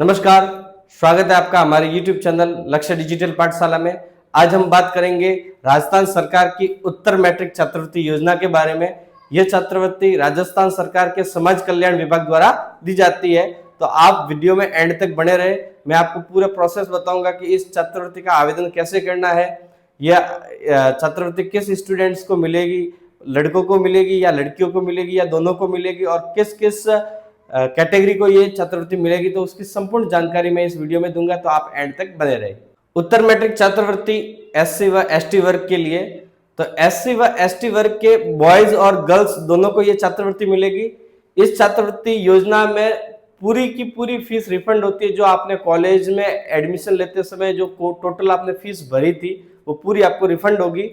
नमस्कार, स्वागत है आपका हमारे YouTube चैनल लक्ष्य डिजिटल पाठशाला में। आज हम बात करेंगे राजस्थान सरकार की उत्तर मैट्रिक छात्रवृत्ति योजना के बारे में। यह छात्रवृत्ति राजस्थान सरकार के समाज कल्याण विभाग द्वारा दी जाती है, तो आप वीडियो में एंड तक बने रहे। मैं आपको पूरा प्रोसेस बताऊंगा कि इस छात्रवृत्ति का आवेदन कैसे करना है, यह छात्रवृत्ति किस स्टूडेंट्स को मिलेगी, लड़कों को मिलेगी या लड़कियों को मिलेगी या दोनों को मिलेगी, और किस किस कैटेगरी को ये छात्रवृत्ति मिलेगी, तो उसकी संपूर्ण जानकारी मैं इस वीडियो में दूंगा, तो आप एंड तक बने रहे। उत्तर मैट्रिक छात्रवृत्ति एससी व एसटी वर्ग के लिए, तो एससी व एसटी वर्ग के बॉयज और गर्ल्स दोनों को ये छात्रवृत्ति मिलेगी। इस छात्रवृत्ति योजना में पूरी की पूरी फीस रिफंड होती है। जो आपने कॉलेज में एडमिशन लेते समय जो टोटल आपने फीस भरी थी वो पूरी आपको रिफंड होगी।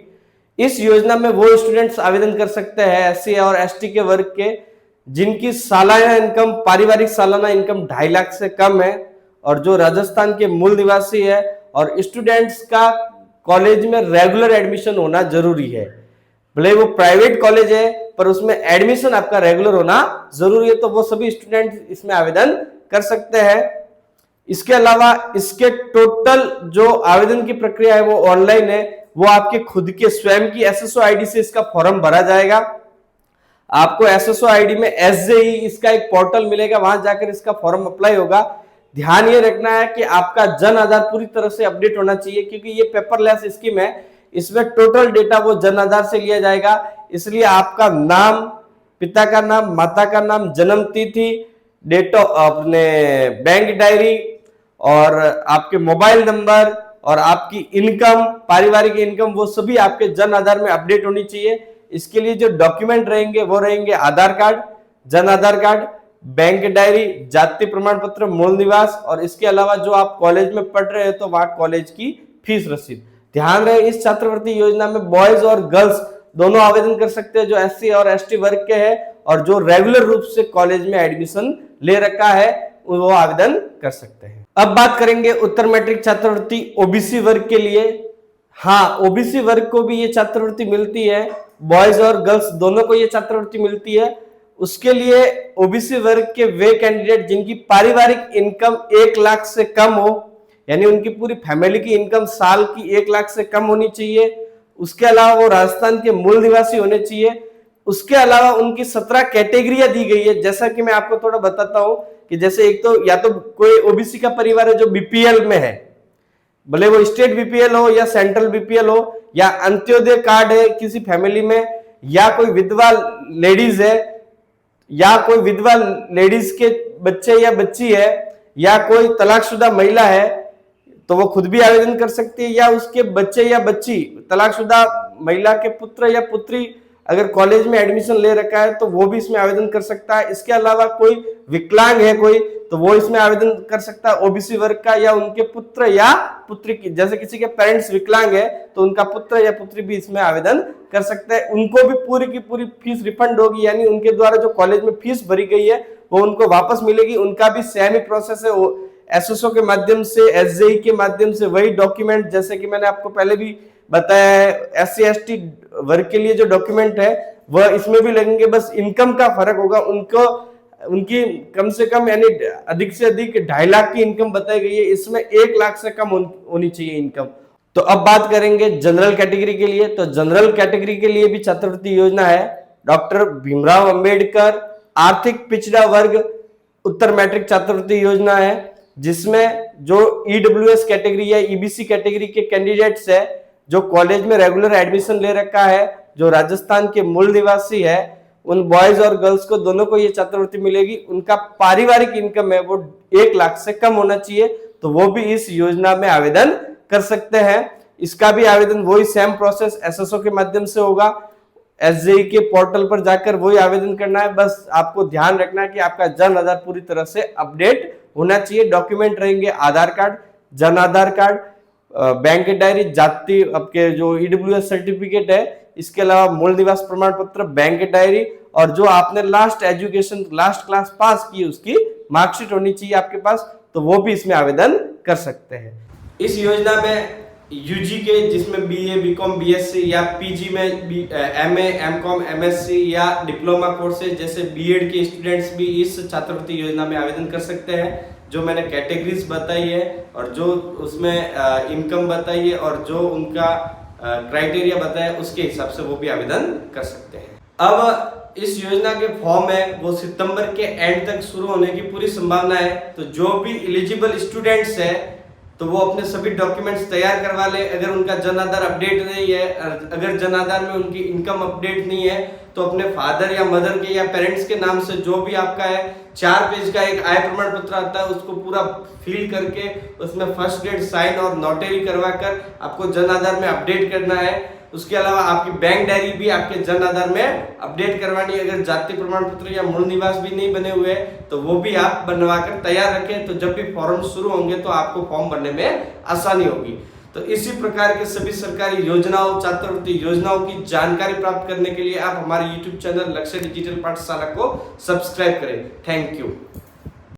इस योजना में वो स्टूडेंट्स आवेदन कर सकते हैं एससी और एसटी के वर्ग के जिनकी सालाना इनकम, पारिवारिक सालाना इनकम 2.5 लाख से कम है, और जो राजस्थान के मूल निवासी है, और स्टूडेंट्स का कॉलेज में रेगुलर एडमिशन होना जरूरी है। भले वो प्राइवेट कॉलेज है पर उसमें एडमिशन आपका रेगुलर होना जरूरी है, तो वो सभी स्टूडेंट इसमें आवेदन कर सकते हैं। इसके अलावा इसके टोटल जो आवेदन की प्रक्रिया है वो ऑनलाइन है। वो आपके खुद के स्वयं की एसएसओ आईडी से इसका फॉर्म भरा जाएगा। आपको एसएसओ आईडी में एसजेई इसका एक पोर्टल मिलेगा, वहां जाकर इसका फॉर्म अप्लाई होगा। ध्यान ये रखना है कि आपका जन आधार पूरी तरह से अपडेट होना चाहिए, क्योंकि ये पेपरलेस स्कीम है। इसमें टोटल डेटा वो जन आधार से लिया जाएगा, इसलिए आपका नाम, पिता का नाम, माता का नाम, जन्म तिथि, डेट ऑफ अपने बैंक डायरी, और आपके मोबाइल नंबर और आपकी इनकम, पारिवारिक इनकम, वो सभी आपके जन आधार में अपडेट होनी चाहिए। इसके लिए जो डॉक्यूमेंट रहेंगे वो रहेंगे आधार card, Jan Aadhaar card, bank diary, जाति प्रमाण पत्र, मूल निवास, और इसके अलावा जो आप कॉलेज में पढ़ रहे हो तो वहां कॉलेज की फीस रसीद। ध्यान रहे, इस छात्रवृत्ति योजना में बॉयज और गर्ल्स दोनों आवेदन कर सकते हैं, जो एससी और एसटी वर्ग के हैं और जो रेगुलर रूप से कॉलेज में एडमिशन ले रखा है वो आवेदन कर सकते हैं। अब बात करेंगे उत्तर मैट्रिक छात्रवृत्ति ओबीसी वर्ग के लिए। हाँ, ओबीसी वर्ग को भी ये छात्रवृत्ति मिलती है, बॉयज और गर्ल्स दोनों को ये छात्रवृत्ति मिलती है। उसके लिए ओबीसी वर्ग के वे कैंडिडेट जिनकी पारिवारिक इनकम 1 लाख से कम हो, यानी उनकी पूरी फैमिली की इनकम साल की 1 लाख से कम होनी चाहिए। उसके अलावा वो राजस्थान के मूल निवासी होने चाहिए। उसके अलावा उनकी 17 कैटेगरियां दी गई है, जैसा कि मैं आपको थोड़ा बताता हूं कि जैसे एक तो या तो कोई ओबीसी का परिवार है जो बीपीएल में है, भले वो स्टेट बीपीएल हो या सेंट्रल बीपीएल हो, या अंत्योदय कार्ड है किसी फैमिली में, या कोई विधवा लेडीज है, या कोई विधवा लेडीज के बच्चे या बच्ची है, या कोई तलाकशुदा महिला है तो वो खुद भी आवेदन कर सकती है, या उसके बच्चे या बच्ची, तलाकशुदा महिला के पुत्र या पुत्री अगर कॉलेज में एडमिशन ले रखा है तो वो भी इसमें आवेदन कर सकता है। इसके अलावा कोई विकलांग है कोई, तो वो इसमें आवेदन कर सकता है ओबीसी वर्ग का, या उनके पुत्र या पुत्री की, जैसे किसी के पेरेंट्स विकलांग है तो उनका पुत्र या पुत्री भी इसमें आवेदन कर सकते हैं। उनको भी पूरी की पूरी फीस रिफंड होगी, यानी उनके द्वारा जो कॉलेज में फीस भरी गई है वो उनको वापस मिलेगी। उनका भी सेम ही प्रोसेस है, एसएसओ के माध्यम से, एसजेई के माध्यम से वही डॉक्यूमेंट, जैसे कि मैंने आपको पहले भी बताया है, एससी एसटी वर्ग के लिए जो डॉक्यूमेंट है वह इसमें भी लगेंगे, बस इनकम का फर्क होगा। उनको उनकी कम से कम यानी अधिक से अधिक 2.5 लाख की इनकम बताई गई है, इसमें 1 लाख से कम होनी चाहिए इनकम। तो अब बात करेंगे जनरल कैटेगरी के लिए। तो जनरल कैटेगरी के लिए भी छात्रवृत्ति योजना है। डॉक्टर भीमराव अंबेडकर आर्थिक पिछड़ा वर्ग उत्तर मैट्रिक छात्रवृत्ति योजना है, जिसमें जो ईडब्ल्यूएस कैटेगरी या ईबीसी कैटेगरी के कैंडिडेट्स है जो कॉलेज में रेगुलर एडमिशन ले रखा है, जो राजस्थान के मूल निवासी है, उन बॉयज और गर्ल्स को दोनों को ये छात्रवृत्ति मिलेगी। उनका पारिवारिक इनकम है वो 1 लाख से कम होना चाहिए, तो वो भी इस योजना में आवेदन कर सकते हैं। इसका भी आवेदन वही सेम प्रोसेस एसएसओ के माध्यम से होगा, एसजेई के पोर्टल पर जाकर वही आवेदन करना है। बस आपको ध्यान रखना है कि आपका जन आधार पूरी तरह से अपडेट होना चाहिए। डॉक्यूमेंट रहेंगे आधार card, Jan Aadhaar card, bank diary, जाति, आपके जो ईडब्ल्यूएस सर्टिफिकेट है, इसके अलावा मूल निवास प्रमाण पत्र, बैंक डायरी, और जो आपने last education last class pass की उसकी मार्कशीट होनी चाहिए आपके पास, तो वो भी इसमें आवेदन कर सकते हैं। इस योजना में यूजी के, जिसमें बीए, बीकॉम, बीएससी, या पीजी में एमए, एमकॉम, एमएससी या डिप्लोमा कोर्सेज जैसे बीएड के स्टूडेंट्स भी इस छात्रवृत्ति योजना में आवेदन कर सकते हैं। जो मैंने कैटेगरीज बताई है और जो उसमें इनकम बताई है और जो उनका क्राइटेरिया बताया उसके हिसाब से वो भी आवेदन कर सकते हैं। अब इस योजना के फॉर्म है वो सितंबर के एंड तक शुरू होने की पूरी संभावना है। तो जो भी एलिजिबल स्टूडेंट्स है तो वो अपने सभी डॉक्यूमेंट्स तैयार करवा ले। अगर उनका जन आधार अपडेट नहीं है, अगर जन आधार में उनकी इनकम अपडेट नहीं है तो अपने फादर या मदर के या पेरेंट्स के नाम से जो भी आपका है 4 पेज का एक आय प्रमाण पत्र आता है उसको पूरा फिल करके उसमें फर्स्ट ग्रेड साइन और नोटरी करवा कर आपको जन आधार में अपडेट करना है। उसके अलावा आपकी बैंक डायरी भी आपके जन आधार में अपडेट करवानी है। अगर जाति प्रमाण पत्र या मूल निवास भी नहीं बने हुए तो वो भी आप बनवा कर तैयार रखें। तो जब भी फॉर्म शुरू होंगे तो आपको फॉर्म भरने में आसानी होगी। तो इसी प्रकार के सभी सरकारी योजनाओं, छात्रवृत्ति योजनाओं की जानकारी प्राप्त करने के लिए आप हमारे YouTube चैनल लक्ष्य डिजिटल पाठशाला को सब्सक्राइब करें। Thank you.